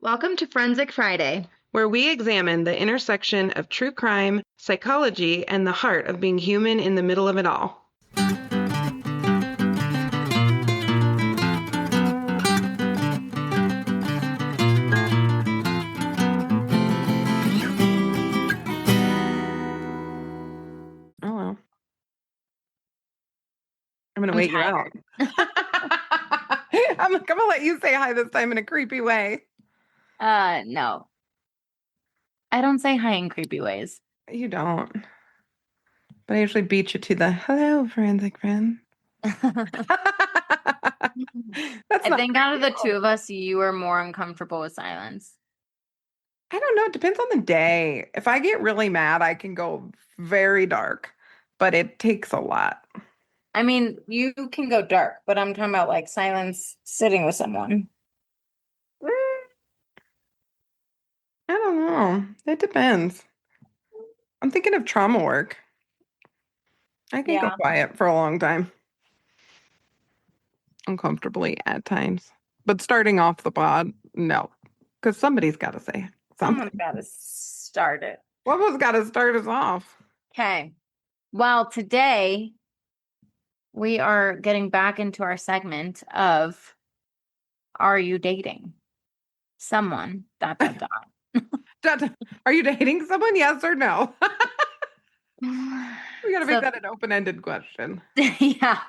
Welcome to Forensic Friday, where we examine the intersection of true crime, psychology, and the heart of being human in the middle of it all. Oh, well. I'm going to wait you out. I'm going to let you say hi this time in a creepy way. No. I don't say hi in creepy ways. You don't. But I usually beat you to the hello, forensic friend. I think out of the two of us, you are more uncomfortable with silence. I don't know. It depends on the day. If I get really mad, I can go very dark, but it takes a lot. I mean, you can go dark, but I'm talking about like silence sitting with someone. I don't know. It depends. I'm thinking of trauma work. I can go quiet for a long time. Uncomfortably at times. But starting off the pod, no. Because somebody's got to say something. Someone's got to start it. What was got to start us off? Okay. Well, today we are getting back into our segment of Are You Dating Someone? ... Are you dating someone? Yes or no? We got to make that an open-ended question. Yeah.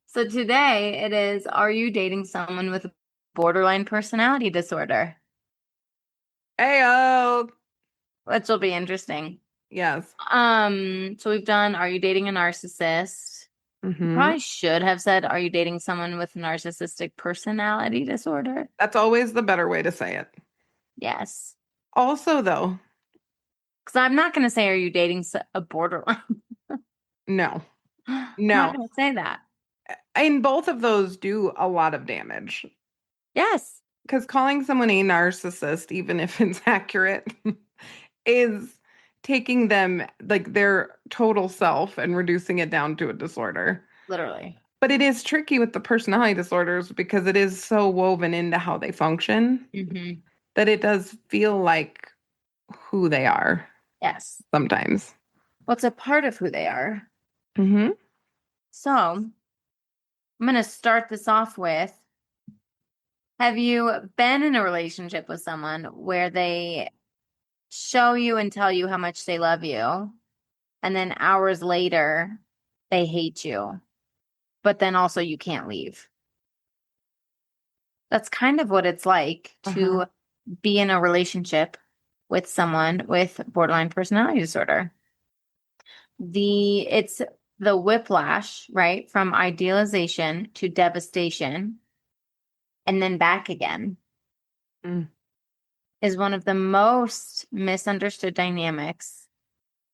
So today it is, are you dating someone with borderline personality disorder? Ayo. Which will be interesting. Yes. So we've done, are you dating a narcissist? Mm-hmm. Probably should have said, are you dating someone with narcissistic personality disorder? That's always the better way to say it. Yes. Also, though, because I'm not going to say, are you dating a borderline? No. I'm not going to say that. And both of those do a lot of damage. Yes. Because calling someone a narcissist, even if it's accurate, is taking them, like, their total self and reducing it down to a disorder. Literally. But it is tricky with the personality disorders because it is so woven into how they function that it does feel like who they are. Yes. Sometimes. Well, it's a part of who they are. Mm-hmm. So, I'm going to start this off with, have you been in a relationship with someone where they show you and tell you how much they love you, and then hours later, they hate you, but then also you can't leave? That's kind of what it's like to be in a relationship with someone with borderline personality disorder. It's the whiplash, right? From idealization to devastation and then back again is one of the most misunderstood dynamics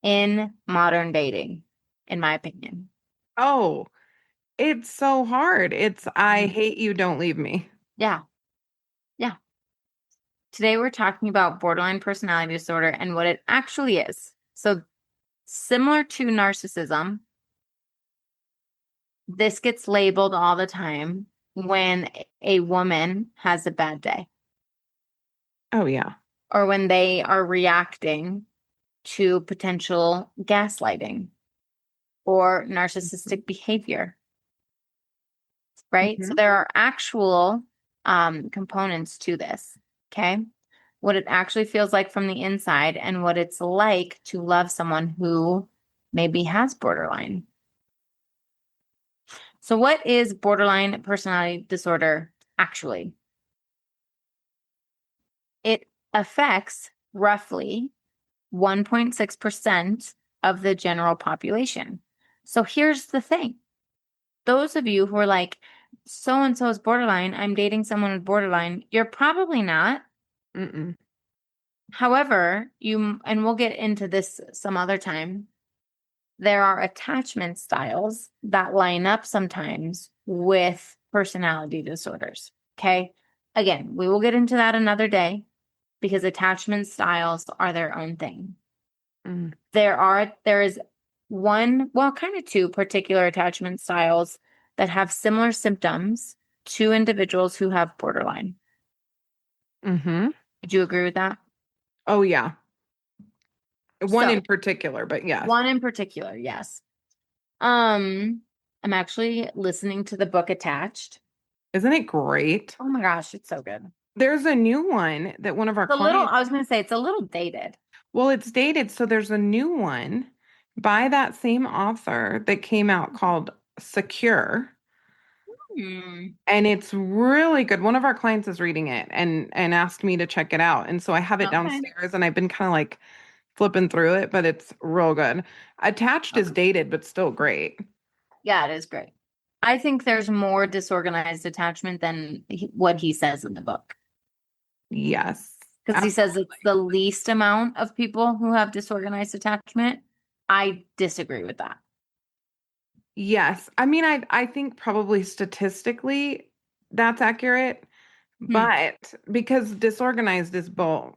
in modern dating, in my opinion. Oh, it's so hard. It's, I hate you, don't leave me. Yeah. Yeah. Today we're talking about borderline personality disorder and what it actually is. So similar to narcissism, this gets labeled all the time when a woman has a bad day. Oh, yeah. Or when they are reacting to potential gaslighting or narcissistic behavior. Right? So there are actual components to this. Okay. What it actually feels like from the inside and what it's like to love someone who maybe has borderline. So what is borderline personality disorder actually? It affects roughly 1.6% of the general population. So here's the thing. Those of you who are like, so-and-so is borderline, I'm dating someone with borderline, you're probably not. However, and we'll get into this some other time, there are attachment styles that line up sometimes with personality disorders. Okay. Again, we will get into that another day because attachment styles are their own thing. There is one, well, kind of two particular attachment styles that have similar symptoms to individuals who have borderline. Would you agree with that? Oh, yeah. One So, in particular, but yes. one in particular, yes. I'm actually listening to the book Attached. Isn't it great? Oh my gosh, it's so good. There's a new one that one of our It's a little, clients. I was going to say, it's a little dated. Well, it's dated, so there's a new one by that same author that came out called Secure, Hmm. and it's really good. One of our clients is reading it and asked me to check it out, and so I have it Okay. downstairs, and I've been kind of like flipping through it, but it's real good. Attached is dated, but still great. Yeah, it is great. I think there's more disorganized attachment than what he says in the book. Yes. Because he says it's the least amount of people who have disorganized attachment. I disagree with that. Yes. I mean, I think probably statistically that's accurate, but because disorganized is both.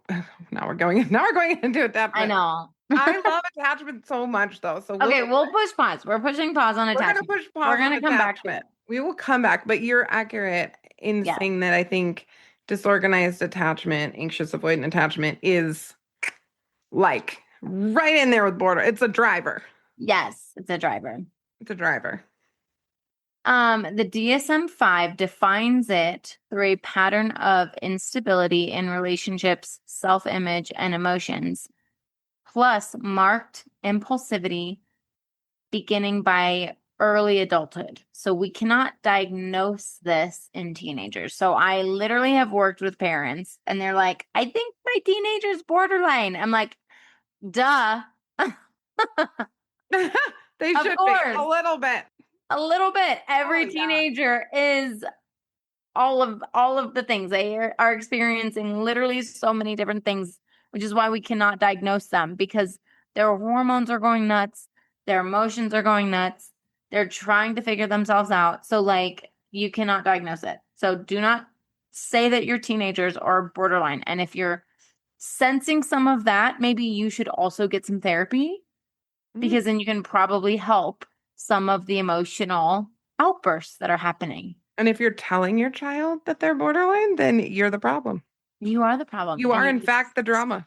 Now we're going into attachment. I know. I love attachment so much though. So Okay, we'll push pause. We're pushing pause on we're gonna attachment. push pause. We're gonna on come back to it. attachment. We will come back, but you're accurate in Yes. saying that I think disorganized attachment, anxious avoidant attachment is like right in there with border. It's a driver. Yes, it's a driver. It's a driver. The DSM-5 defines it through a pattern of instability in relationships, self-image, and emotions, plus marked impulsivity beginning by early adulthood. So we cannot diagnose this in teenagers. So I literally have worked with parents and they're like, I think my teenager's borderline. I'm like, duh. They Of should be course. a little bit. A little bit. Every yeah. teenager is all of the things. They are experiencing literally so many different things, which is why we cannot diagnose them because their hormones are going nuts, their emotions are going nuts. They're trying to figure themselves out. So like you cannot diagnose it. So do not say that your teenagers are borderline. And if you're sensing some of that, maybe you should also get some therapy because then you can probably help some of the emotional outbursts that are happening. And if you're telling your child that they're borderline, then you're the problem. You are the problem. You are, in fact, the drama.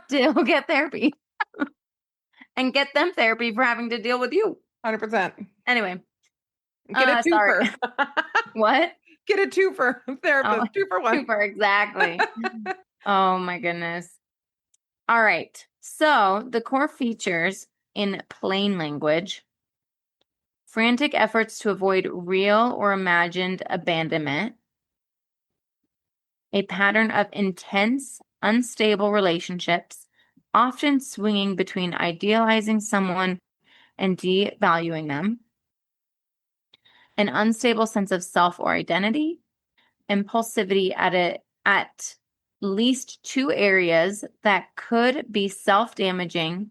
Still get therapy and get them therapy for having to deal with you. 100%. Anyway. Get a twofer. Sorry. What? Get a twofer. Therapist. Oh, 2 for 1. Twofer, exactly. Oh my goodness. All right. So the core features in plain language: frantic efforts to avoid real or imagined abandonment, a pattern of intense, unstable relationships, often swinging between idealizing someone and devaluing them, an unstable sense of self or identity, impulsivity at least 2 areas that could be self-damaging.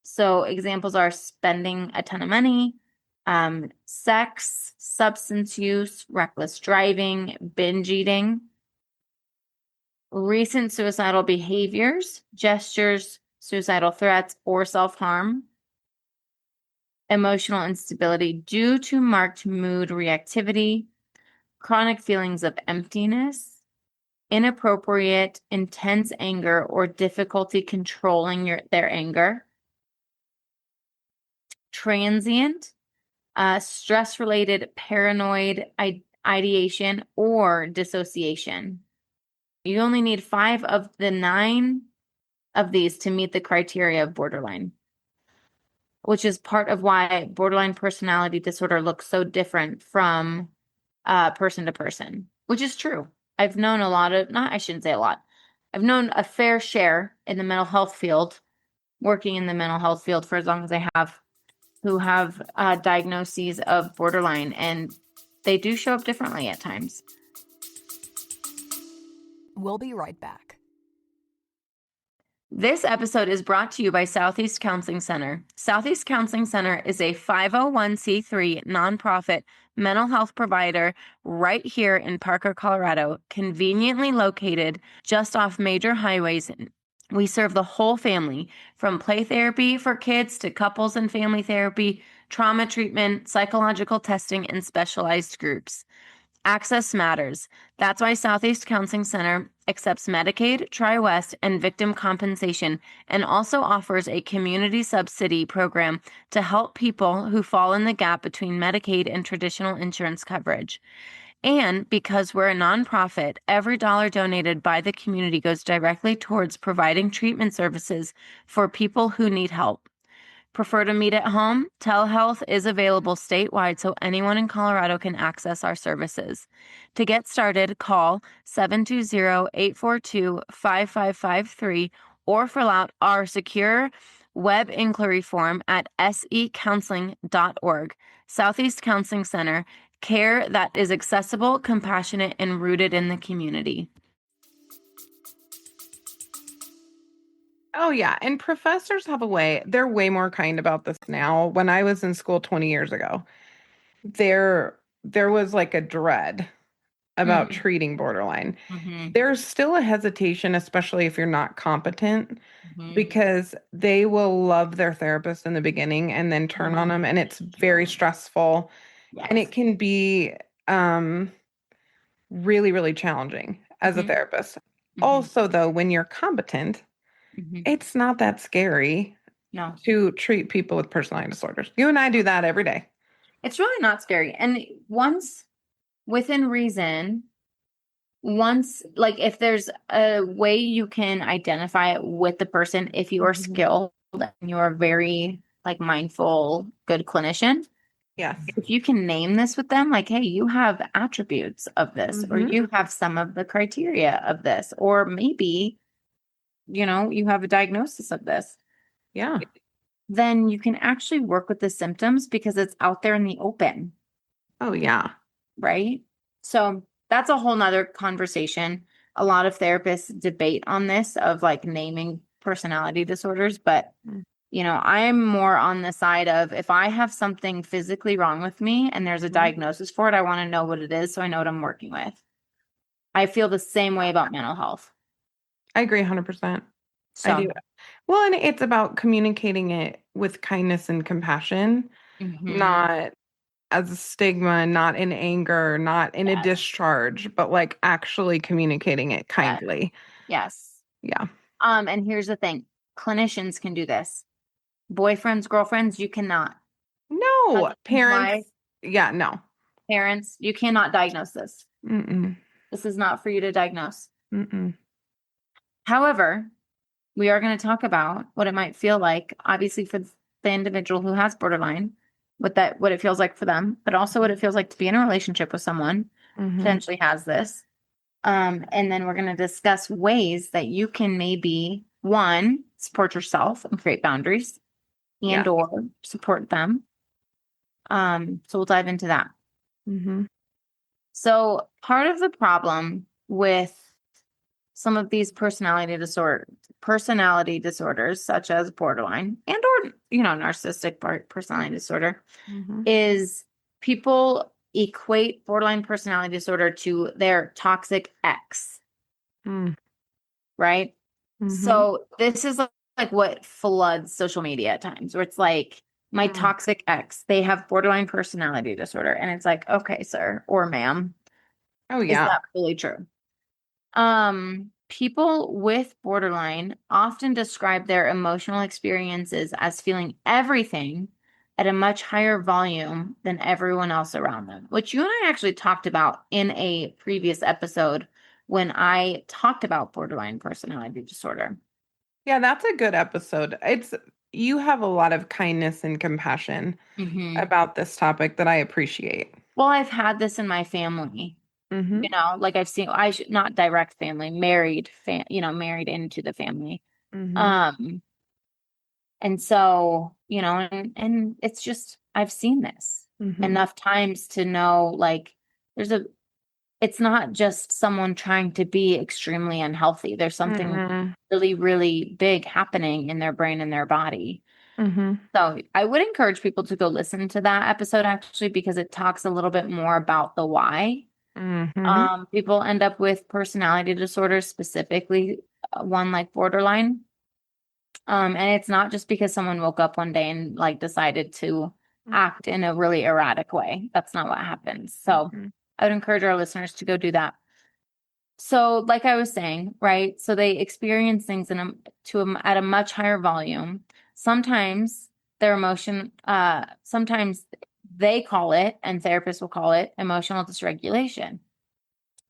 So examples are spending a ton of money, sex, substance use, reckless driving, binge eating, recent suicidal behaviors, gestures, suicidal threats, or self-harm, emotional instability due to marked mood reactivity, chronic feelings of emptiness, inappropriate, intense anger, or difficulty controlling their anger, transient, stress-related paranoid ideation, or dissociation. You only need 5 of the 9 of these to meet the criteria of borderline, which is part of why borderline personality disorder looks so different from person to person, which is true. I've known I shouldn't say a lot. I've known a fair share in the mental health field, working in the mental health field for as long as I have, who have diagnoses of borderline, and they do show up differently at times. We'll be right back. This episode is brought to you by Southeast Counseling Center. Southeast Counseling Center is a 501c3 nonprofit mental health provider right here in Parker, Colorado, conveniently located just off major highways. We serve the whole family, from play therapy for kids to couples and family therapy, trauma treatment, psychological testing, and specialized groups. Access matters. That's why Southeast Counseling Center accepts Medicaid, Tri-West, and victim compensation, and also offers a community subsidy program to help people who fall in the gap between Medicaid and traditional insurance coverage. And because we're a nonprofit, every dollar donated by the community goes directly towards providing treatment services for people who need help. Prefer to meet at home? Telehealth is available statewide, so anyone in Colorado can access our services. To get started, call 720-842-5553 or fill out our secure web inquiry form at secounseling.org. Southeast Counseling Center, care that is accessible, compassionate, and rooted in the community. Oh yeah, and professors have a way. They're way more kind about this now. When I was in school 20 years ago, there was like a dread about treating borderline. There's still a hesitation, especially if you're not competent, because they will love their therapist in the beginning and then turn on them, and it's very stressful. And it can be really, really challenging as a therapist. Also, though, when you're competent, it's not that scary No. to treat people with personality disorders. You and I do that every day. It's really not scary. And once within reason, like if there's a way you can identify it with the person, if you are skilled and you are very like mindful, good clinician. Yes. If you can name this with them, like, hey, you have attributes of this, or you have some of the criteria of this, or maybe, you have a diagnosis of this. Yeah. Then you can actually work with the symptoms because it's out there in the open. Oh, yeah. Right? So that's a whole nother conversation. A lot of therapists debate on this of like naming personality disorders, but I'm more on the side of if I have something physically wrong with me and there's a diagnosis for it, I want to know what it is so I know what I'm working with. I feel the same way about mental health. I agree 100%. So, I do. Well, and it's about communicating it with kindness and compassion, not as a stigma, not in anger, not in a discharge, but like actually communicating it kindly. Yes. Yeah. And here's the thing. Clinicians can do this. Boyfriends, girlfriends, you cannot. No, parents. Yeah, no. Parents, you cannot diagnose this. Mm-mm. This is not for you to diagnose. Mm-mm. However, we are going to talk about what it might feel like, obviously, for the individual who has borderline, what it feels like for them, but also what it feels like to be in a relationship with someone who potentially has this. And then we're going to discuss ways that you can maybe, one, support yourself and create boundaries and or support them. So we'll dive into that. So part of the problem with some of these personality disorders, such as borderline and or narcissistic personality disorder, is people equate borderline personality disorder to their toxic ex, right? So this is like what floods social media at times, where it's like my toxic ex, they have borderline personality disorder, and it's like, okay, sir or ma'am, Oh is yeah. that really true? People with borderline often describe their emotional experiences as feeling everything at a much higher volume than everyone else around them, which you and I actually talked about in a previous episode when I talked about borderline personality disorder. Yeah, that's a good episode. You have a lot of kindness and compassion about this topic that I appreciate. Well, I've had this in my family. Like I've seen, not direct family, married into the family. And so, and it's just, I've seen this enough times to know, like, it's not just someone trying to be extremely unhealthy. There's something really, really big happening in their brain and their body. So I would encourage people to go listen to that episode actually, because it talks a little bit more about the why. People end up with personality disorders, specifically one like borderline. And it's not just because someone woke up one day and like decided to act in a really erratic way. That's not what happens. So I would encourage our listeners to go do that. So, like I was saying, right? So they experience things at a much higher volume. Sometimes their emotion, sometimes they call it, and therapists will call it, emotional dysregulation.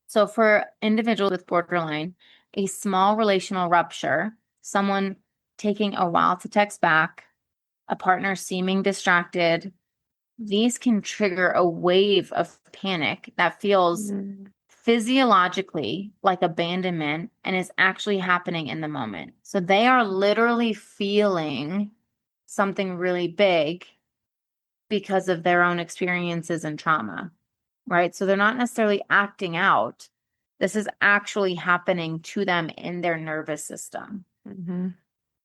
So for individuals with borderline, a small relational rupture, someone taking a while to text back, a partner seeming distracted, these can trigger a wave of panic that feels physiologically like abandonment and is actually happening in the moment. So they are literally feeling something really big because of their own experiences and trauma, right? So they're not necessarily acting out. This is actually happening to them in their nervous system. Mm-hmm.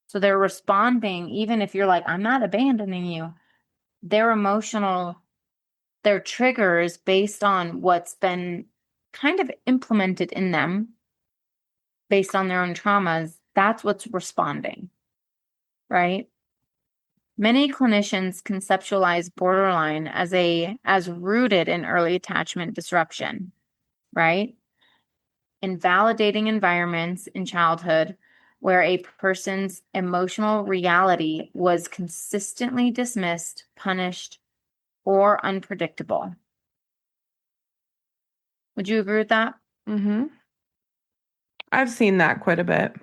So they're responding, even if you're like, I'm not abandoning you, their triggers based on what's been kind of implemented in them based on their own traumas, that's what's responding, right? Many clinicians conceptualize borderline as rooted in early attachment disruption, right? In validating environments in childhood where a person's emotional reality was consistently dismissed, punished, or unpredictable. Would you agree with that? Mm-hmm. I've seen that quite a bit.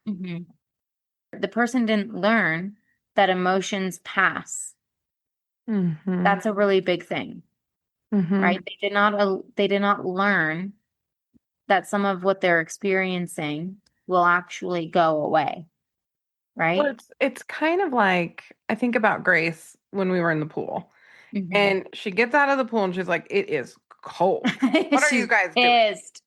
Mm-hmm. The person didn't learn that emotions pass. Mm-hmm. That's a really big thing, Mm-hmm. right? They did not learn that some of what they're experiencing will actually go away, right? Well, it's kind of like I think about Grace when we were in the pool, Mhm. and she gets out of the pool and she's like, "It is cold. What are you She's guys doing?" pissed.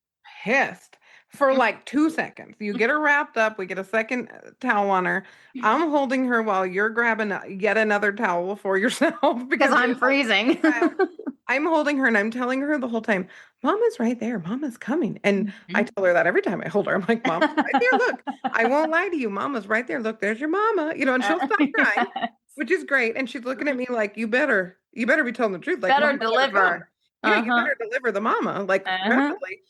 Pissed for like 2 seconds. You get her wrapped up. We get a second towel on her. I'm holding her while you're grabbing yet another towel for yourself Because I'm you're like, freezing. I'm holding her and I'm telling her the whole time, Mama's right there. Mama's coming. And I tell her that every time I hold her. I'm like, Mama's right there. Look, I won't lie to you. Mama's right there. Look, there's your mama. And she'll stop crying, which is great. And she's looking at me like, you better be telling the truth. Like, Better Mama better come. deliver. Yeah, you better deliver the mama, like rapidly.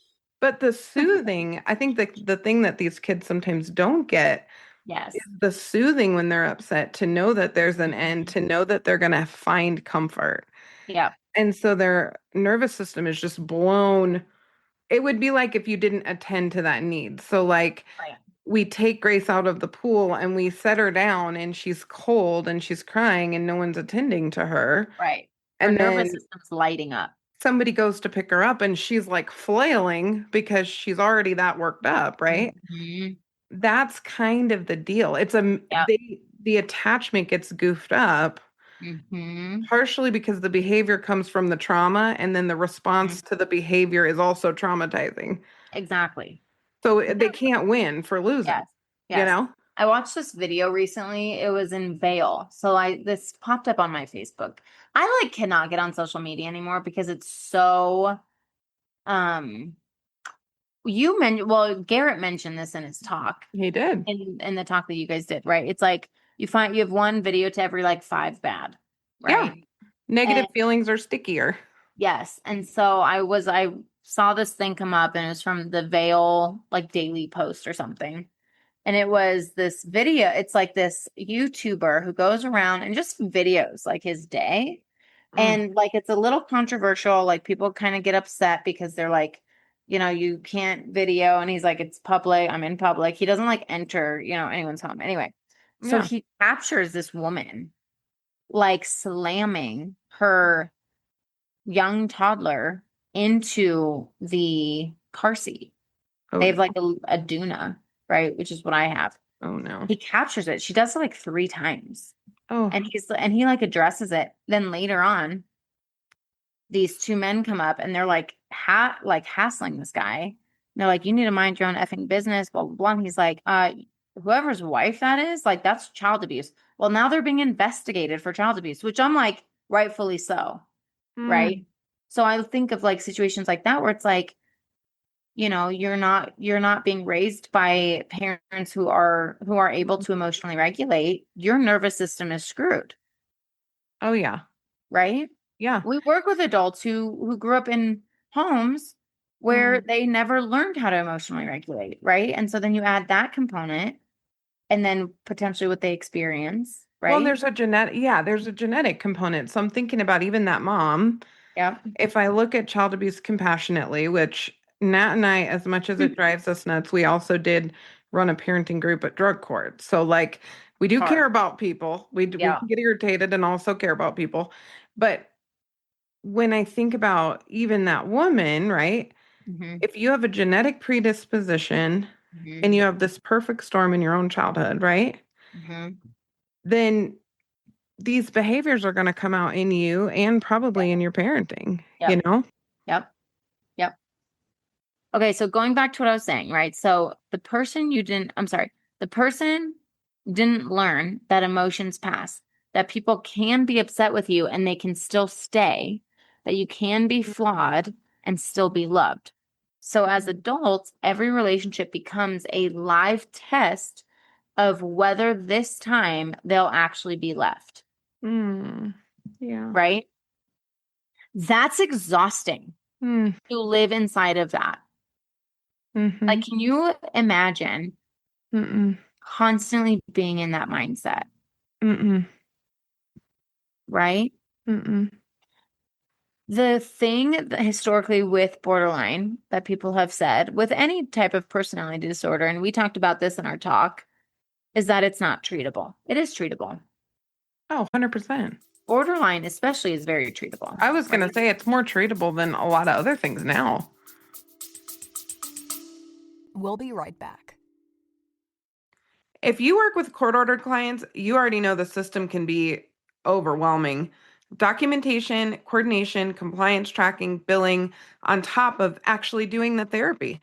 But the soothing, I think the thing that these kids sometimes don't get Yes. is the soothing when they're upset, to know that there's an end, to know that they're going to find comfort. Yeah. And so their nervous system is just blown. It would be like if you didn't attend to that need. So like Right. we take Grace out of the pool and we set her down and she's cold and she's crying and no one's attending to her. Right. Her And nervous then system's lighting up. somebody goes to pick her up and she's like flailing because she's already that worked up, right? Mhm. That's kind of the deal. It's Yep. the attachment gets goofed up Mhm. partially because the behavior comes from the trauma, and then the response to the behavior is also traumatizing. Exactly. So they can't win for losing. Yes. Yes. I watched this video recently. It was in Vail. So this popped up on my Facebook. I cannot get on social media anymore because it's so Garrett mentioned this in his talk. He did. In the talk that you guys did, right? It's like you have one video to every 5 bad, right? Yeah. Negative feelings are stickier. Yes. And so I saw this thing come up, and it was from the Vail Daily Post or something. And it was this video. It's like this YouTuber who goes around and just videos his day. And it's a little controversial. People kind of get upset because they're like, you can't video. And he's like, it's public. I'm in public. He doesn't enter, anyone's home. Anyway. So he captures this woman slamming her young toddler into the car seat. Oh, They have a Duna, right? Which is what I have. oh no. He captures it. She does it 3 times. Oh. And he addresses it. Then later on, these 2 men come up and they're hassling this guy. And they're like, you need to mind your own effing business, blah, blah, blah. And he's like, whoever's wife that is, that's child abuse. Well, now they're being investigated for child abuse, which I'm like, rightfully so. Right. So I think of situations like that where it's you're not being raised by parents who are able to emotionally regulate. Your nervous system is screwed. Oh yeah. Right? Yeah. We work with adults who grew up in homes where they never learned how to emotionally regulate, right? And so then you add that component and then potentially what they experience, right? Well, there's a genetic component. So I'm thinking about even that mom. Yep. If I look at child abuse compassionately, which Nat and I, as much as it drives us nuts, we also did run a parenting group at drug court. So like we do care about people. We Yeah. can get irritated and also care about people. But when I think about even that woman, right? Mm-hmm. If you have a genetic predisposition Mm-hmm. and you have this perfect storm in your own childhood, right? Mm-hmm. Then these behaviors are going to come out in you and probably in your parenting, you know? Yep. Yep. Okay, so going back to what I was saying, right? So the person didn't learn that emotions pass, that people can be upset with you and they can still stay, that you can be flawed and still be loved. So as adults, every relationship becomes a live test of whether this time they'll actually be left, Yeah. right? That's exhausting to live inside of that. Mm-hmm. Like, can you imagine constantly being in that mindset? Right? The thing that historically with borderline that people have said with any type of personality disorder, and we talked about this in our talk, is that it's not treatable. It is treatable. Oh, 100%. Borderline especially is very treatable. I was going to say it's more treatable than a lot of other things now. We'll be right back. If you work with court-ordered clients, you already know the system can be overwhelming. Documentation, coordination, compliance tracking, billing, on top of actually doing the therapy.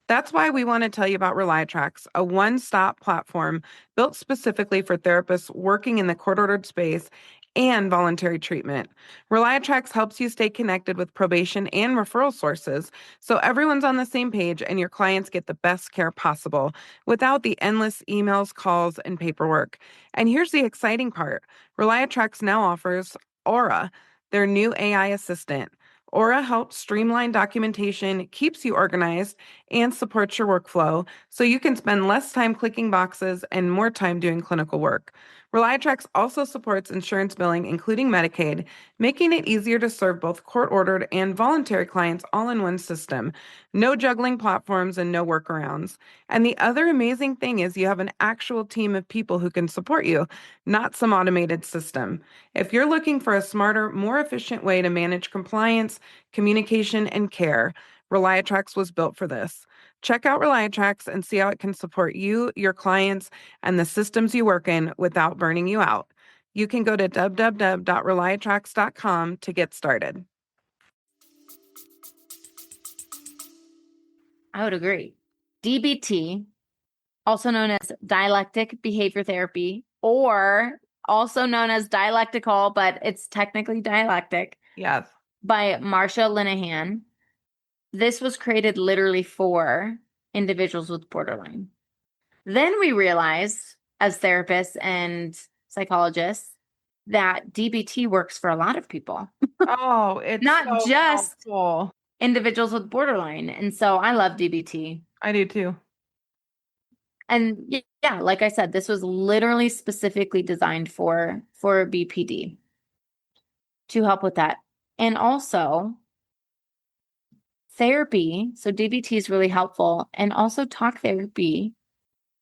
That's why we want to tell you about Reliatrax, a one-stop platform built specifically for therapists working in the court-ordered space and voluntary treatment. Reliatrax helps you stay connected with probation and referral sources so everyone's on the same page and your clients get the best care possible without the endless emails, calls, and paperwork. And here's the exciting part. Reliatrax now offers Aura, their new AI assistant. Aura helps streamline documentation, keeps you organized, and supports your workflow so you can spend less time clicking boxes and more time doing clinical work. Reliatrax also supports insurance billing, including Medicaid, making it easier to serve both court-ordered and voluntary clients all in one system. No juggling platforms and no workarounds. And the other amazing thing is you have an actual team of people who can support you, not some automated system. If you're looking for a smarter, more efficient way to manage compliance, communication, and care, Reliatrax was built for this. Check out Reliatrax and see how it can support you, your clients, and the systems you work in without burning you out. You can go to www.reliatrax.com to get started. I would agree. DBT, also known as dialectic behavior therapy, or also known as dialectical, but it's technically dialectic. Yes. By Marsha Linehan. This was created literally for individuals with borderline. Then we realized, as therapists and psychologists, that DBT works for a lot of people. Oh, it's not so just helpful. Individuals with borderline. And so I love DBT. I do too. And yeah, like I said, this was literally specifically designed for BPD to help with that. And also therapy. So DBT is really helpful. And also talk therapy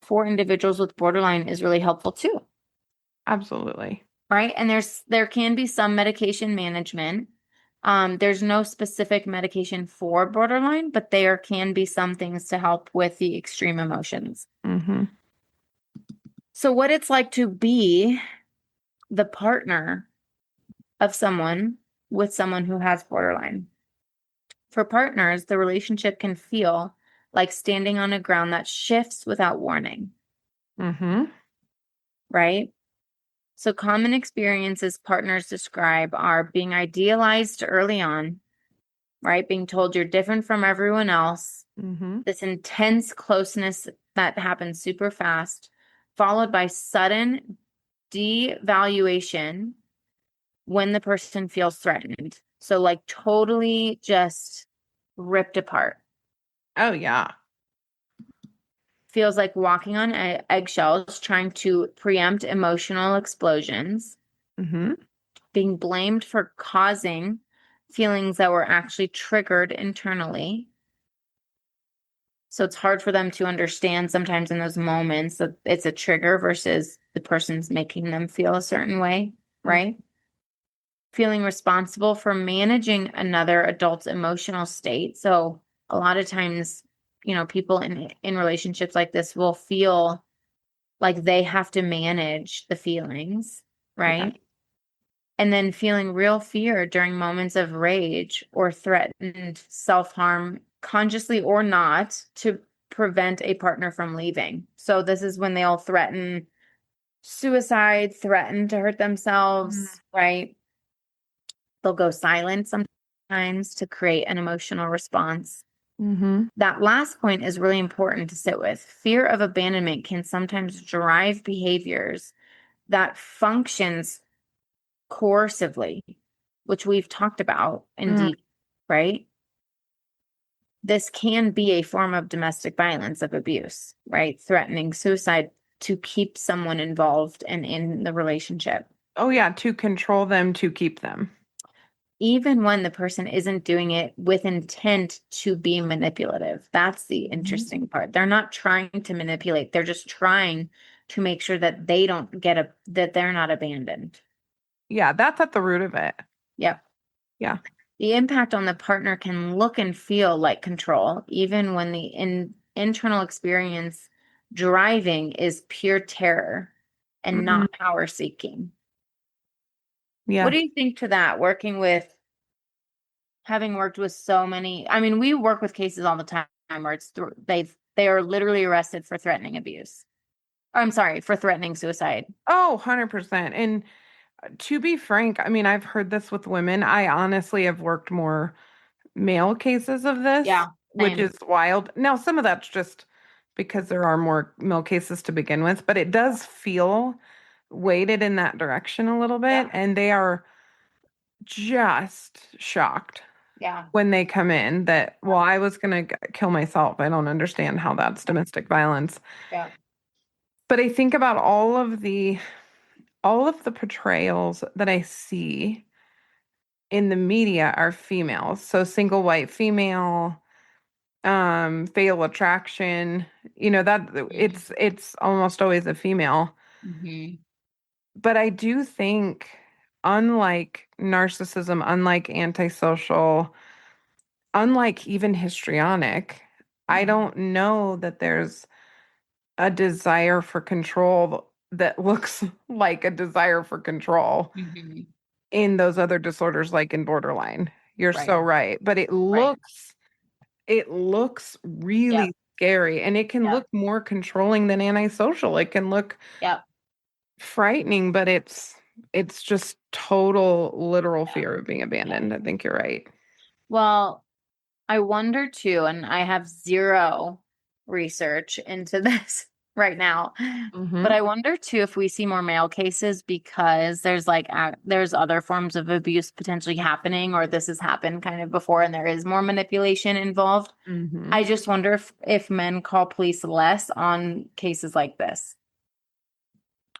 for individuals with borderline is really helpful too. Absolutely. Right. And there can be some medication management. There's no specific medication for borderline, but there can be some things to help with the extreme emotions. Mm-hmm. So what it's like to be the partner of someone with someone who has borderline. For partners, the relationship can feel like standing on a ground that shifts without warning. Mm-hmm. Right? So common experiences partners describe are being idealized early on, right? Being told you're different from everyone else. Mm-hmm. This intense closeness that happens super fast, followed by sudden devaluation when the person feels threatened. So like totally just ripped apart. Oh, yeah. Feels like walking on eggshells, trying to preempt emotional explosions, Mm-hmm. being blamed for causing feelings that were actually triggered internally. So it's hard for them to understand sometimes in those moments that it's a trigger versus the person's making them feel a certain way, right? Feeling responsible for managing another adult's emotional state. So a lot of times, people in relationships like this will feel like they have to manage the feelings, right? And then feeling real fear during moments of rage or threatened self-harm, consciously or not, to prevent a partner from leaving. So this is when they'll threaten suicide, threaten to hurt themselves, right? They'll go silent sometimes to create an emotional response. Mm-hmm. That last point is really important to sit with. Fear of abandonment can sometimes drive behaviors that functions coercively, which we've talked about in deep, right? This can be a form of domestic violence, of abuse, right? Threatening suicide to keep someone involved and in the relationship. Oh, yeah. To control them, to keep them. Even when the person isn't doing it with intent to be manipulative. That's the interesting part. They're not trying to manipulate. They're just trying to make sure that they don't that they're not abandoned. Yeah, that's at the root of it. Yep. Yeah. The impact on the partner can look and feel like control, even when the internal experience driving is pure terror and not power seeking. Yeah. What do you think to that? Having worked with so many, I mean, we work with cases all the time where they are literally arrested for threatening abuse. Or, I'm sorry, for threatening suicide. Oh, 100%. And to be frank, I mean, I've heard this with women. I honestly have worked more male cases of this, Yeah, which same. is wild. Now, some of that's just because there are more male cases to begin with, but it does feel weighted in that direction a little bit. Yeah. And they are just shocked Yeah. when they come in that, well, I was going to kill myself. I don't understand how that's domestic violence. Yeah. But I think about all of the portrayals that I see in the media are females. So single white female, fatal attraction, that it's almost always a female. Mm-hmm. But I do think, unlike narcissism, unlike antisocial, unlike even histrionic, I don't know that there's a desire for control that looks like a desire for control Mm-hmm. in those other disorders, like in borderline. You're Right. so right. But it looks really scary, and it can look more controlling than antisocial. It can look frightening, but it's just total literal fear of being abandoned. I think you're right. Well, I wonder too, and I have zero research into this right now, but I wonder too if we see more male cases because there's other forms of abuse potentially happening, or this has happened kind of before and there is more manipulation involved. I just wonder if men call police less on cases like this.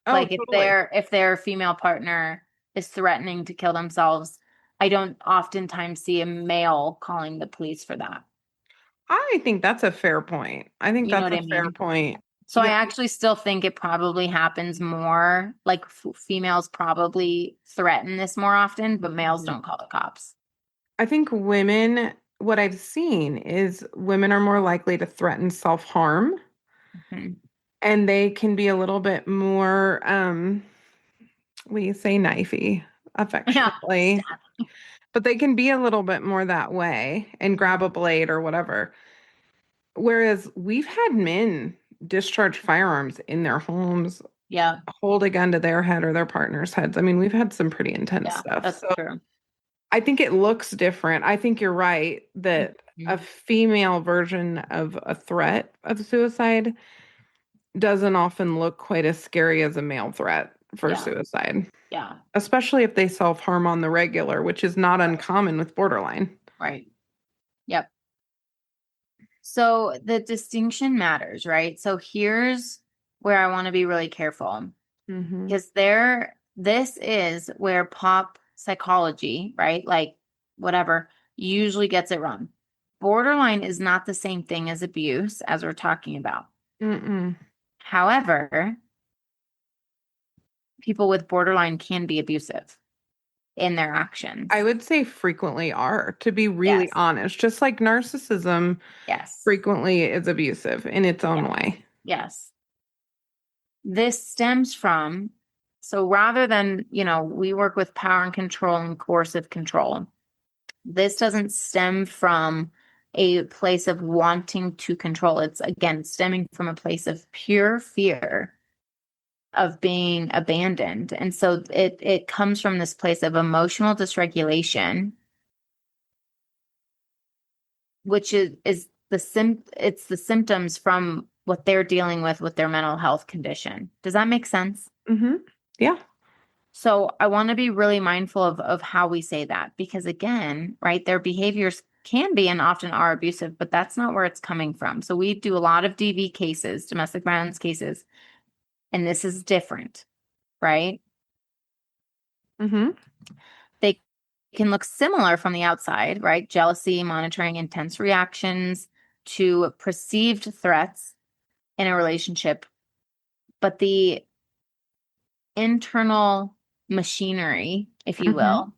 Oh, Like totally. if their female partner is threatening to kill themselves, I don't oftentimes see a male calling the police for that. I think that's a fair point. I think You know that's what a I fair mean? point. So I Yeah. actually still think it probably happens more, like females probably threaten this more often, but males don't call the cops. I think what I've seen is women are more likely to threaten self-harm, Mhm. and they can be a little bit more, we say knifey affectionately, but they can be a little bit more that way and grab a blade or whatever. Whereas we've had men discharge firearms in their homes, Yeah. hold a gun to their head or their partner's heads. I mean, we've had some pretty intense stuff. That's So true. I think it looks different. I think you're right that a female version of a threat of suicide doesn't often look quite as scary as a male threat for suicide, Yeah. especially if they self-harm on the regular, which is not uncommon with borderline. Right. Yep. So the distinction matters, right? So here's where I want to be really careful Mm-hmm. because this is where pop psychology, right? Like whatever, usually gets it wrong. Borderline is not the same thing as abuse as we're talking about. Mm-mm. However, people with borderline can be abusive in their actions. I would say frequently are, to be really Yes. honest. Just like narcissism Yes. frequently is abusive in its own way. Yes. This stems from, so rather than, we work with power and control and coercive control. This doesn't stem from a place of wanting to control. It's again stemming from a place of pure fear of being abandoned. And so it comes from this place of emotional dysregulation, which is it's the symptoms from what they're dealing with their mental health condition. Does that make sense? Mm-hmm. Yeah. So I want to be really mindful of how we say that, because again, right, their behaviors can be and often are abusive, but that's not where it's coming from. So we do a lot of DV cases, domestic violence cases, and this is different, right? Mm-hmm. They can look similar from the outside, right? Jealousy, monitoring intense reactions to perceived threats in a relationship, but the internal machinery, if you will,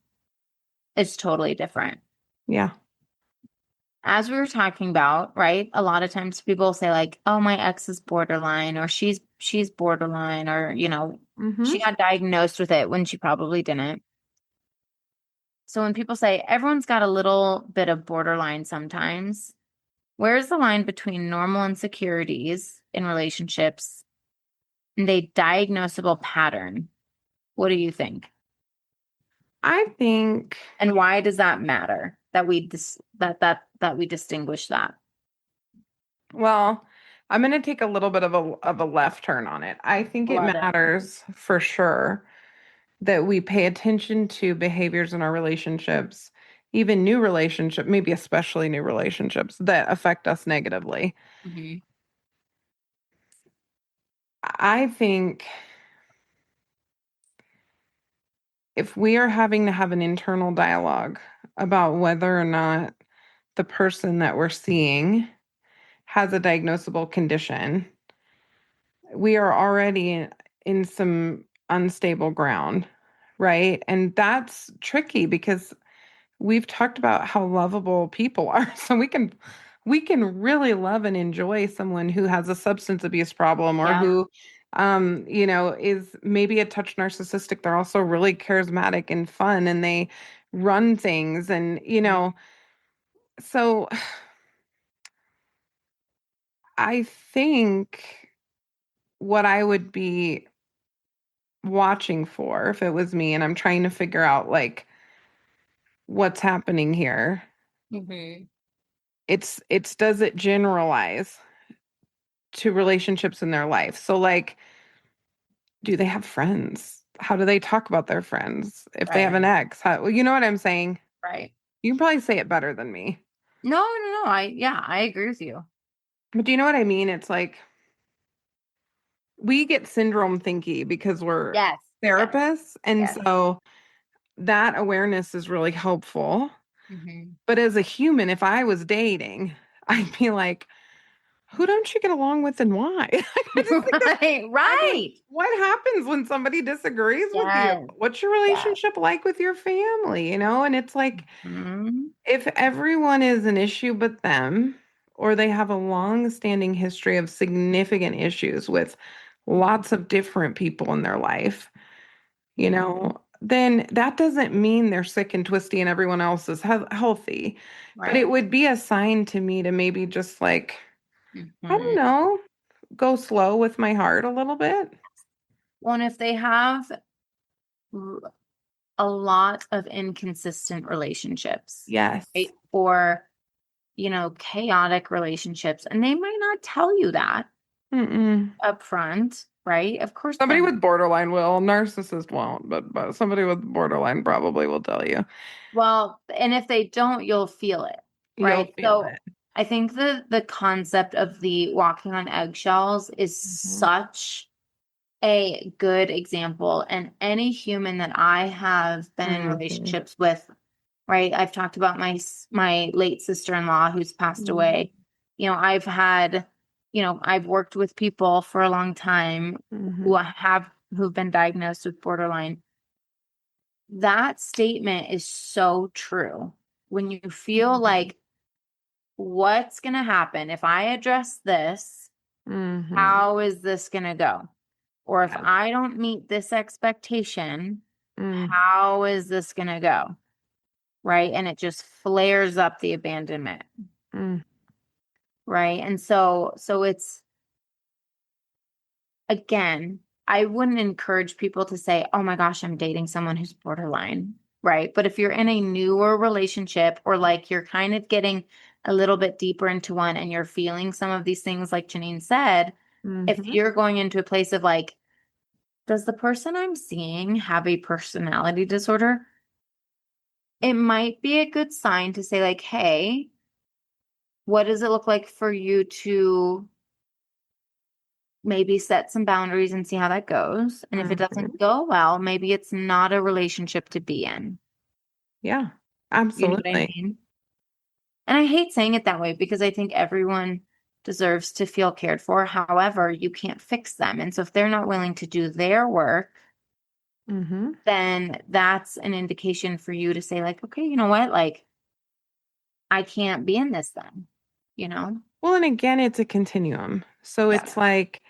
is totally different. Yeah. As we were talking about, right? A lot of times people say like, "Oh, my ex is borderline," or she's borderline, or Mm-hmm. she got diagnosed with it when she probably didn't. So when people say everyone's got a little bit of borderline sometimes, where's the line between normal insecurities in relationships and a diagnosable pattern? What do you think? I think And why does that matter that we that we distinguish that? Well, I'm going to take a little bit of a left turn on it. I think it Love it. matters for sure that we pay attention to behaviors in our relationships, even new relationship, maybe especially new relationships that affect us negatively. Mm-hmm. I think if we are having to have an internal dialogue about whether or not the person that we're seeing has a diagnosable condition, we are already in some unstable ground, right? And that's tricky because we've talked about how lovable people are. So we can really love and enjoy someone who has a substance abuse problem or Yeah. who is maybe a touch narcissistic. They're also really charismatic and fun and they run things and so I think what I would be watching for if it was me and I'm trying to figure out like what's happening here. Mm-hmm. It's does it generalize to relationships in their life? So like do they have friends? How do they talk about their friends? If they have an ex, well, you know what I'm saying? Right. You can probably say it better than me. No. I agree with you. But do you know what I mean? It's like we get syndrome thinky because we're Yes. therapists. And Yes. so that awareness is really helpful. Mm-hmm. But as a human, if I was dating, I'd be like, who don't you get along with and why? I just think Right. I Right. mean, what happens when somebody disagrees with Yes. you? What's your relationship like with your family? And it's like, Mm-hmm. if everyone is an issue but them, or they have a long-standing history of significant issues with lots of different people in their life, then that doesn't mean they're sick and twisty and everyone else is healthy. But it Right. would be a sign to me to maybe just like, I don't Mm-hmm. know, go slow with my heart a little bit. Well, and if they have a lot of inconsistent relationships, Yes. right? Or, chaotic relationships, and they might not tell you that Mm-mm. up front, right? Of course. Somebody they're with borderline will, narcissist won't, but somebody with borderline probably will tell you. Well, and if they don't, you'll feel it, You'll right? feel So it. I think the concept of the walking on eggshells is such a good example. And any human that I have been in relationships with, right? I've talked about my late sister-in-law who's passed away. You know, I've worked with people for a long time who've been diagnosed with borderline. That statement is so true. When you feel like, what's going to happen if I address this? How is this going to go? Or if I don't meet this expectation, how is this going to go? Right. And it just flares up the abandonment. Right. And so it's, again, I wouldn't encourage people to say, oh my gosh, I'm dating someone who's borderline. Right. But if you're in a newer relationship or like you're kind of getting a little bit deeper into one and you're feeling some of these things, like Janine said, if you're going into a place of like, does the person I'm seeing have a personality disorder? It might be a good sign to say like, hey, what does it look like for you to maybe set some boundaries and see how that goes? And if it doesn't go well, maybe it's not a relationship to be in. Yeah, You know absolutely. what I mean? And I hate saying it that way because I think everyone deserves to feel cared for. However, you can't fix them. And so if they're not willing to do their work, then that's an indication for you to say like, okay, you know what? Like, I can't be in this then, you know? Well, and again, it's a continuum. So it's like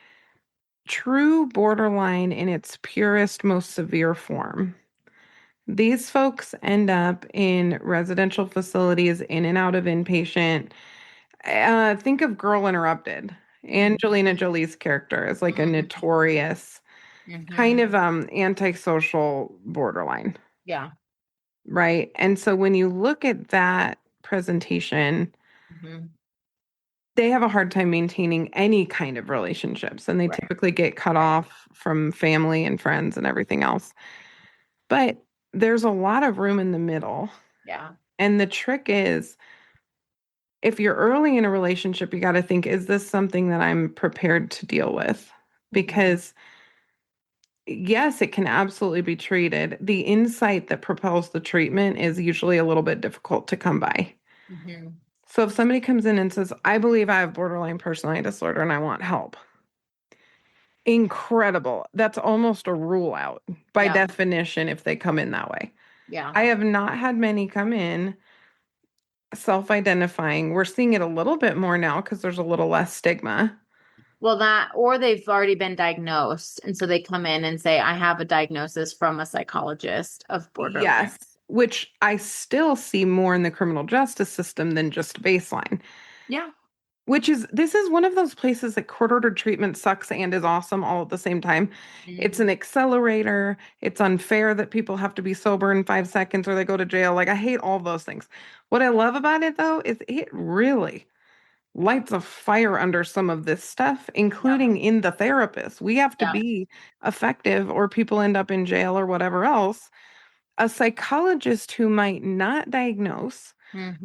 true borderline in its purest, most severe form. These folks end up in residential facilities, in and out of inpatient. Think of Girl Interrupted. Angelina Jolie's character is like a notorious kind of antisocial borderline. Yeah. Right. And so when you look at that presentation, they have a hard time maintaining any kind of relationships, and they typically get cut off from family and friends and everything else. But there's a lot of room in the middle. Yeah. And the trick is, if you're early in a relationship, you got to think, is this something that I'm prepared to deal with? Because yes, it can absolutely be treated. The insight that propels the treatment is usually a little bit difficult to come by. So if somebody comes in and says, I believe I have borderline personality disorder and I want help. Incredible. That's almost a rule out by definition if they come in that way. Yeah. I have not had many come in self-identifying. We're seeing it a little bit more now because there's a little less stigma. Well, or they've already been diagnosed. And so they come in and say, I have a diagnosis from a psychologist of borderline. Yes, which I still see more in the criminal justice system than just baseline. Yeah. This is one of those places that court-ordered treatment sucks and is awesome all at the same time. It's an accelerator. It's unfair that people have to be sober in 5 seconds or they go to jail. Like, I hate all those things. What I love about it, though, is it really lights a fire under some of this stuff, including in the therapist. We have to be effective or people end up in jail or whatever else. A psychologist who might not diagnose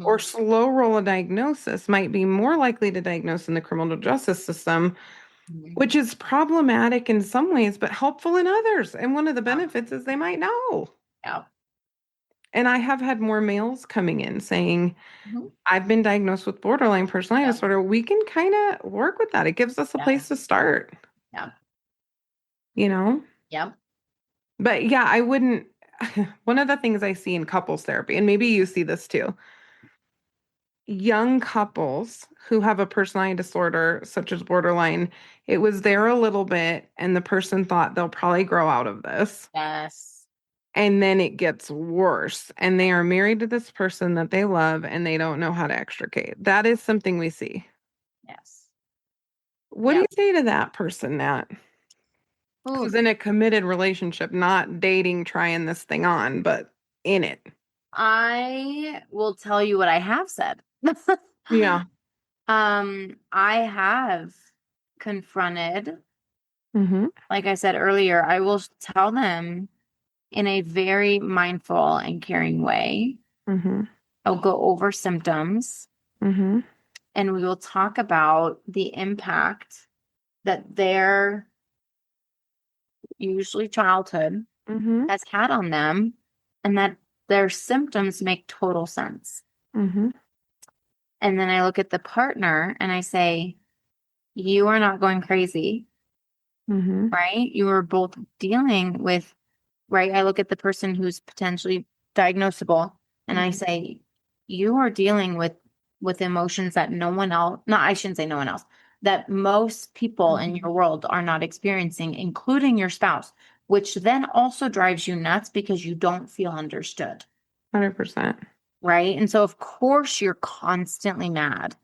or slow roll a diagnosis might be more likely to diagnose in the criminal justice system, which is problematic in some ways, but helpful in others. And one of the benefits is they might know. Yeah. And I have had more males coming in saying, I've been diagnosed with borderline personality disorder. We can kind of work with that. It gives us a place to start. Yeah. You know? Yeah. But yeah, I wouldn't. One of the things I see in couples therapy, and maybe you see this too, young couples who have a personality disorder, such as borderline, it was there a little bit, and the person thought they'll probably grow out of this. Yes. And then it gets worse, and they are married to this person that they love, and they don't know how to extricate. That is something we see. Yes. What do you say to that person, Nat? Who's in a committed relationship, not dating, trying this thing on, but in it? I will tell you what I have said. Yeah. I have confronted, like I said earlier, I will tell them in a very mindful and caring way. I'll go over symptoms. and we will talk about the impact that their usually childhood Mm-hmm. has had on them, and that their symptoms make total sense. Mm-hmm. And then I look at the partner and I say, you are not going crazy, Mm-hmm. right? You are both dealing with, right? I look at the person who's potentially diagnosable and I say, you are dealing with emotions that no one else, no, I shouldn't say no one else, that most people in your world are not experiencing, including your spouse, which then also drives you nuts because you don't feel understood. 100%. Right. And so, of course, you're constantly mad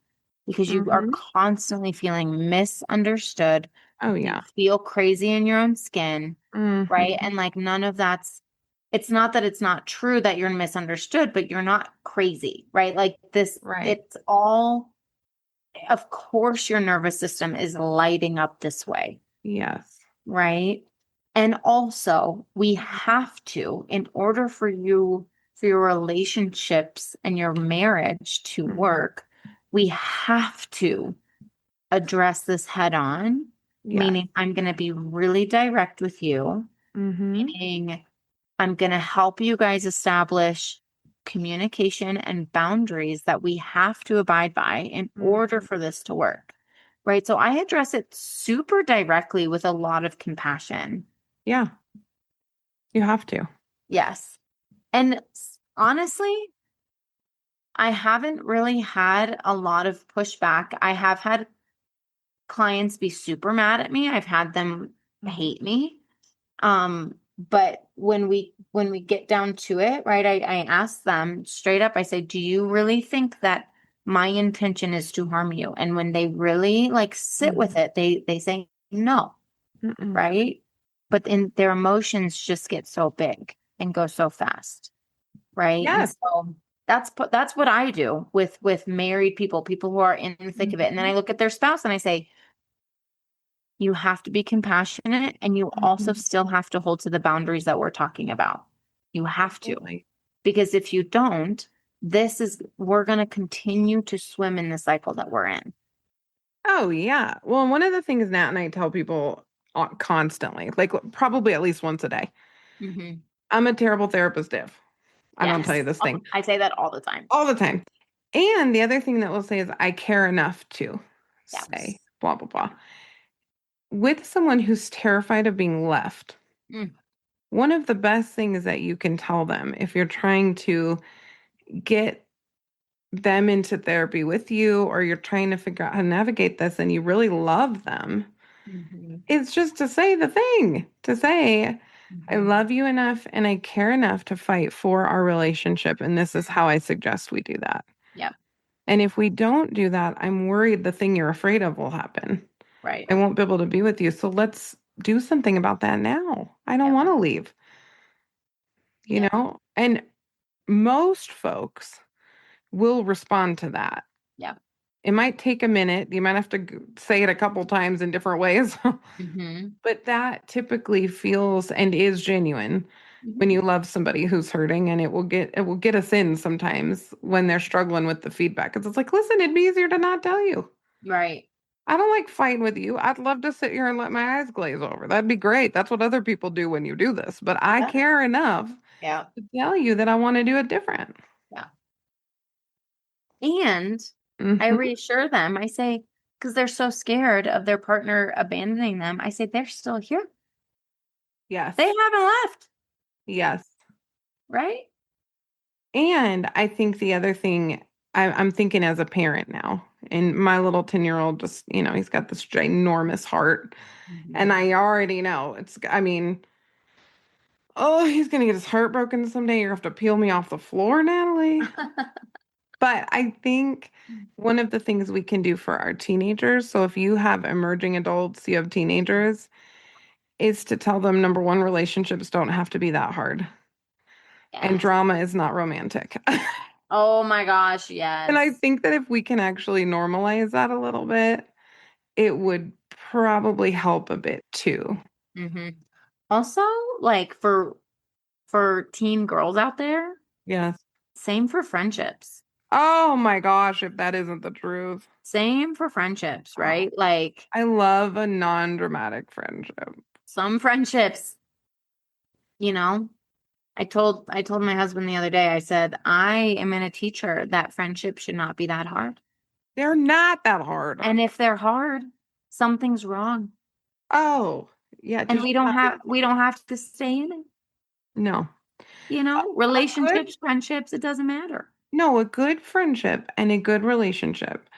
because you are constantly feeling misunderstood. Oh, You yeah. feel crazy in your own skin. Right. And like none of that's, it's not that it's not true that you're misunderstood, but you're not crazy. Right. Like this, Right. it's all, of course, your nervous system is lighting up this way. Yes. Right. And also, we have to, in order for you, for your relationships and your marriage to work, we have to address this head on, Yeah. meaning I'm going to be really direct with you, meaning I'm going to help you guys establish communication and boundaries that we have to abide by in order for this to work. Right. So I address it super directly with a lot of compassion. Yeah. You have to. Yes. And honestly, I haven't really had a lot of pushback. I have had clients be super mad at me. I've had them hate me. But when we get down to it, right, I ask them straight up, I say, do you really think that my intention is to harm you? And when they really like sit with it, they say no, right? But then their emotions just get so big and go so fast, right? And Yes. so that's what I do with married people who are in the thick of it. And then I look at their spouse and I say, you have to be compassionate and you also still have to hold to the boundaries that we're talking about. You have to. Absolutely. Because if you don't, we're going to continue to swim in the cycle that we're in. Oh, yeah. Well, one of the things Nat and I tell people constantly, like probably at least once a day, I'm a terrible therapist if I don't tell you this thing I say that all the time. all the time. And the other thing that we'll say is I care enough to say blah, blah, blah. With someone who's terrified of being left, one of the best things that you can tell them if you're trying to get them into therapy with you or you're trying to figure out how to navigate this and you really love them, it's just to say the thing, to say, I love you enough and I care enough to fight for our relationship. And this is how I suggest we do that. Yep. And if we don't do that, I'm worried the thing you're afraid of will happen. Right. I won't be able to be with you. So let's do something about that now. I don't want to leave. You know? And most folks will respond to that. Yeah. It might take a minute. You might have to say it a couple times in different ways. But that typically feels and is genuine when you love somebody who's hurting, and it will get us in sometimes when they're struggling with the feedback. Because it's like, listen, it'd be easier to not tell you. Right. I don't like fighting with you. I'd love to sit here and let my eyes glaze over. That'd be great. That's what other people do when you do this. But I care enough to tell you that I want to do it different. Yeah. And I reassure them. I say, because they're so scared of their partner abandoning them, I say, they're still here. Yes. They haven't left. Yes. Right. And I think the other thing I'm thinking as a parent now, and my little 10-year-old just, he's got this ginormous heart. And I already know he's going to get his heart broken someday. You're going to have to peel me off the floor, Natalie. But I think one of the things we can do for our teenagers, so if you have emerging adults, you have teenagers, is to tell them, number one, relationships don't have to be that hard. And drama is not romantic. Oh my gosh, yes. And I think that if we can actually normalize that a little bit, it would probably help a bit too. Also, like for teen girls out there, Yes. same for friendships. Oh my gosh, if that isn't the truth. Same for friendships, Oh, right? Like I love a non-dramatic friendship. some friendships, you know, I told my husband the other day, I said, I am in a teacher that friendship should not be that hard. They're not that hard. And if they're hard, something's wrong. Oh, yeah, And just we don't have to stay in it. no. You know, A good relationships, friendships, it doesn't matter. no, a good friendship and a good relationship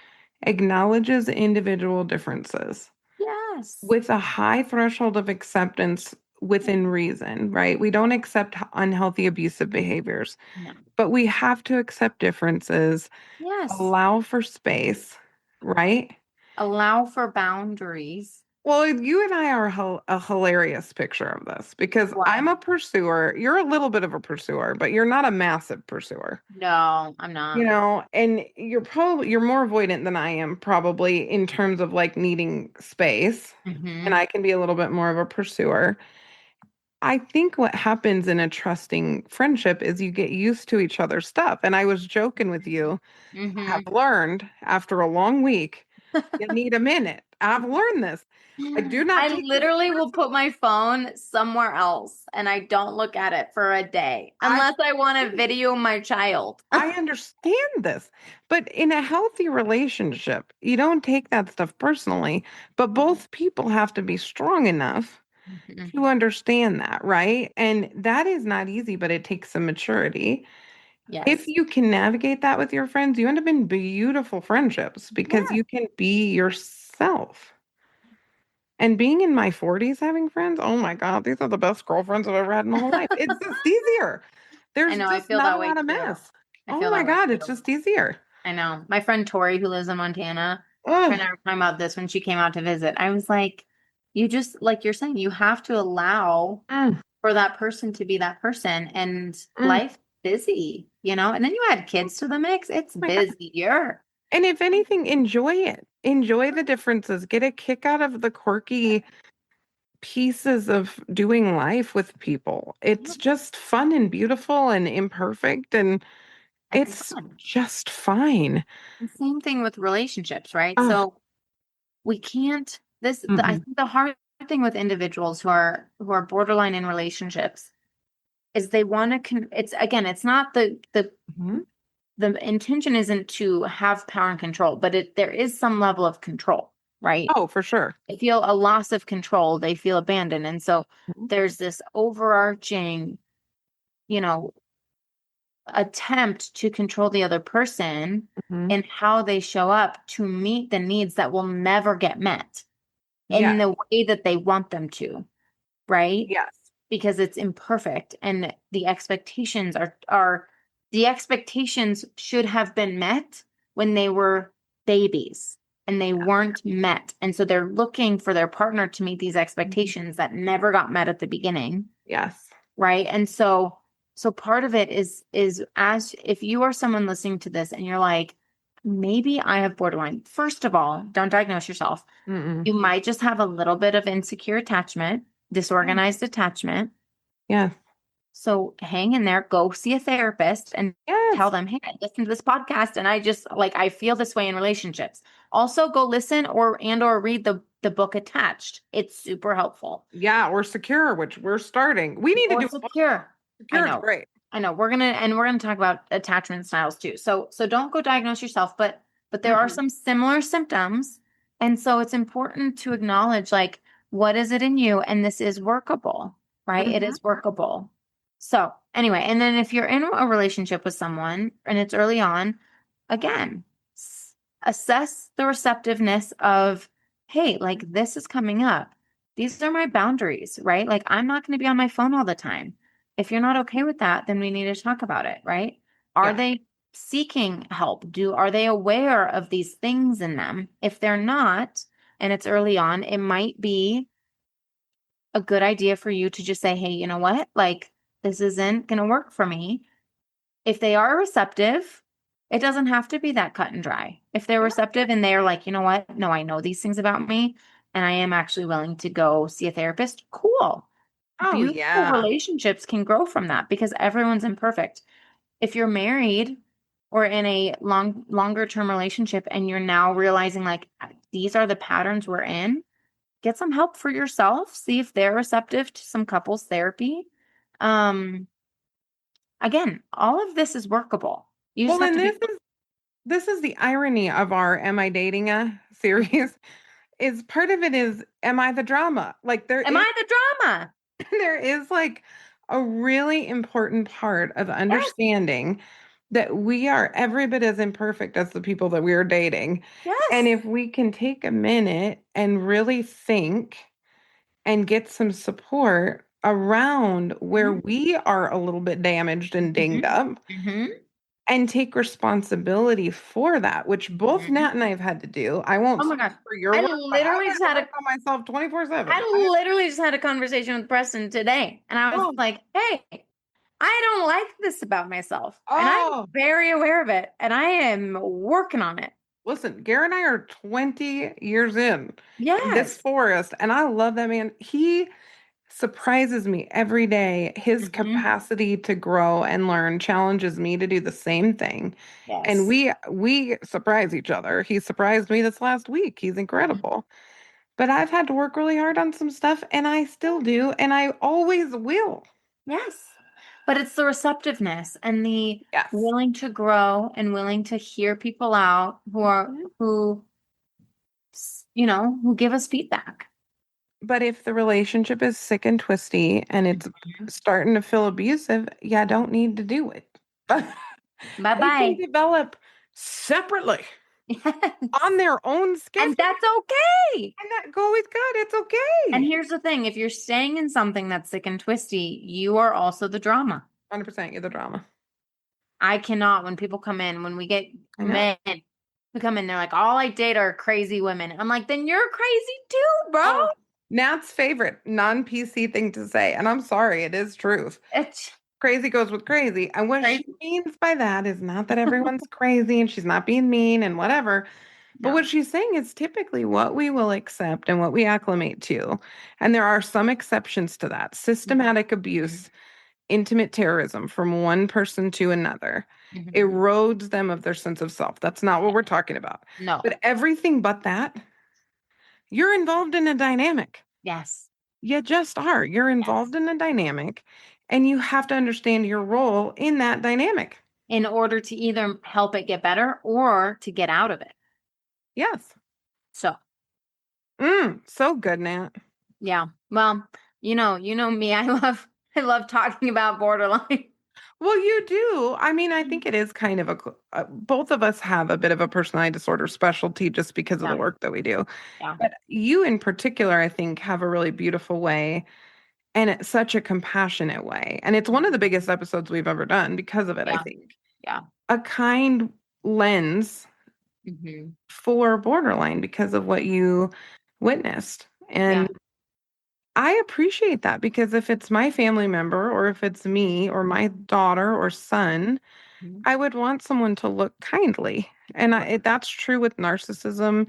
acknowledges individual differences Yes. with a high threshold of acceptance within reason, right? We don't accept unhealthy abusive behaviors, No. but we have to accept differences, Yes. allow for space, right? Allow for boundaries. Well, you and I are a hilarious picture of this because What? I'm a pursuer. You're a little bit of a pursuer, but you're not a massive pursuer. No, I'm not. And you're more avoidant than I am probably in terms of like needing space, and Mm-hmm. I can be a little bit more of a pursuer. I think what happens in a trusting friendship is you get used to each other's stuff. And I was joking with you. I Mm-hmm. have learned after a long week, you need a minute. I've learned this. I do not I take this literally will put my phone somewhere else and I don't look at it for a day I unless I want to video my child. I understand this, but in a healthy relationship, you don't take that stuff personally, but both people have to be strong enough Mhm. to understand that, right? And that is not easy, but it takes some maturity. If Yes. you can navigate that with your friends, you end up in beautiful friendships because Yeah. you can be yourself. And being in my 40s having friends, oh my God, these are the best girlfriends I've ever had in my whole life. It's just easier. I There's know. I just feel not a that way lot of too. mess. I Oh feel my that way God, too. it's just easier. I know. My friend Tori, who lives in Montana, her Oh, and I were talking about this when she came out to visit. I was like, you just, like you're saying, you have to allow mm, for that person to be that person and mm. life busy, you know? And then you add kids to the mix, it's Oh my God. busier. And if anything, enjoy it. Enjoy the differences. Get a kick out of the quirky pieces of doing life with people. It's just fun and beautiful and imperfect, and It's it's fun. just fine. The same thing with relationships, right? Oh, So we can't I mm-mm, think the hard thing with individuals who are borderline in relationships is they want to it's again, it's not mhm. the intention isn't to have power and control, but there is some level of control, right? Oh, for sure. They feel a loss of control, they feel abandoned. And so Mhm, there's this overarching, you know, attempt to control the other person mhm. and how they show up to meet the needs that will never get met in Yeah. the way that they want them to, right? Yes. Because it's imperfect and the expectations are the expectations should have been met when they were babies and they weren't met. And so they're looking for their partner to meet these expectations that never got met at the beginning, Yes. right? And so part of it is as if you are someone listening to this and you're like, maybe I have borderline. First of all, don't diagnose yourself. Mm-mm. You might just have a little bit of insecure attachment, disorganized attachment. Yes. So hang in there, go see a therapist and tell Yes. them, hey, I listened to this podcast and I just like I feel this way in relationships. Also go listen or read the book Attached. It's super helpful. Yeah. Or secure, which we're starting. We need to Or do secure. I secure. It's know. great. I know. We're gonna talk about attachment styles too. So don't go diagnose yourself, but there are Mm-mm. some similar symptoms. And so it's important to acknowledge like what is it in you? And this is workable, right? It Mhm. is workable. So anyway, and then if you're in a relationship with someone and it's early on, again, assess the receptiveness of, hey, like this is coming up. These are my boundaries, right? Like I'm not going to be on my phone all the time. If you're not okay with that, then we need to talk about it, right? Are Yeah. they seeking help? Are they aware of these things in them? If they're not, and it's early on, it might be a good idea for you to just say, hey, you know what? Like, this isn't going to work for me. If they are receptive, it doesn't have to be that cut and dry. If they're Yeah. receptive and they're like, you know what? No, I know these things about me and I am actually willing to go see a therapist. Cool. Oh, Beautiful yeah. relationships can grow from that because everyone's imperfect. If you're married or in a longer term relationship and you're now realizing like these are the patterns we're in, get some help for yourself. See if they're receptive to some couples therapy. Again, all of this is workable. You just Well, have and to be this is the irony of our Am I Dating a series is part of it is am I the drama? Like Am I the drama? there is like a really important part of understanding that we are every bit as imperfect as the people that we are dating. Yes. And if we can take a minute and really think and get some support around where we are a little bit damaged and dinged up and take responsibility for that, which both Nat and I have had to do. I won't Oh my speak gosh. for your I work, but literally I've just had to had a work on myself 24/7. I literally just had a conversation with Preston today, and I was Oh. like, hey, I don't like this about myself. And Oh. I'm very aware of it, and I am working on it. Listen, Gary and I are 20 years in this Yes. forest, and I love that man. He surprises me every day. His capacity to grow and learn challenges me to do the same thing. And Yes. we surprise each other. He surprised me this last week. He's incredible. But I've had to work really hard on some stuff, and I still do, and I always will. Yes. But it's the receptiveness and the Yes. willing to grow and willing to hear people out who are who give us feedback. But if the relationship is sick and twisty and it's starting to feel abusive, you don't need to do it. They Bye-bye. can develop separately Yes. on their own schedule. And that's okay. And that go with God. It's okay. And here's the thing. If you're staying in something that's sick and twisty, you are also the drama. 100% you're the drama. I cannot, when people come in, when we get I know. men who come in, they're like, all I date are crazy women. I'm like, then you're crazy too, bro. Oh, Nat's favorite non-PC thing to say, and I'm sorry, it is truth. It's Crazy goes with crazy. And what Crazy. she means by that is not that everyone's crazy and she's not being mean and whatever. But No. what she's saying is typically what we will accept and what we acclimate to. And there are some exceptions to that. Systematic abuse, intimate terrorism from one person to another erodes them of their sense of self. That's not what we're talking about. No. But everything but that, you're involved in a dynamic. Yes. You just are. You're involved in a dynamic, and you have to understand your role in that dynamic. In order to either help it get better or to get out of it. Yes. So. So good, Nat. Yeah. Well, you know me. I love talking about borderline. Well, you do. I mean, I think it is kind of both of us have a bit of a personality disorder specialty just because of the work that we do. Yeah. But you in particular, I think, have a really beautiful way and it's such a compassionate way. And it's one of the biggest episodes we've ever done because of it, I think. Yeah. A kind lens for borderline because of what you witnessed. And I appreciate that because if it's my family member or if it's me or my daughter or son, I would want someone to look kindly. And that's true with narcissism,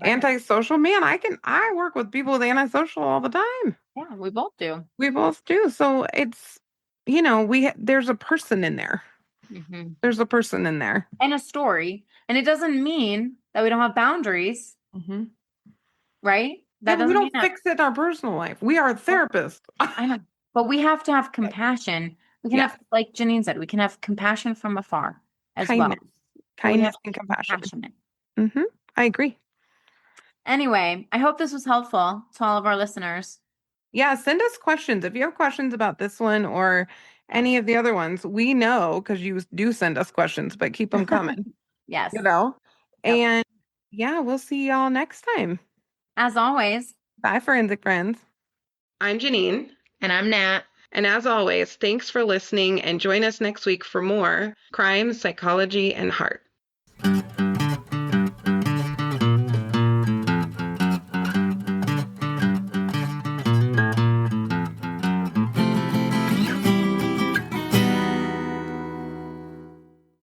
antisocial. Man, I work with people with antisocial all the time. Yeah, we both do. We both do. So it's, there's a person in there. There's a person in there. And a story. And it doesn't mean that we don't have boundaries. Right? That we doesn't don't fix it in our personal life. We are therapists. I know. But we have to have compassion. We can have, like Janine said, we can have compassion from afar as well. Kindness and compassion. I agree. Anyway, I hope this was helpful to all of our listeners. Yeah, send us questions. If you have questions about this one or any of the other ones, we know because you do send us questions, but keep them coming. Yes. And we'll see y'all next time. As always. Bye, forensic friends. I'm Janine. And I'm Nat. And as always, thanks for listening and join us next week for more crime, psychology, and heart.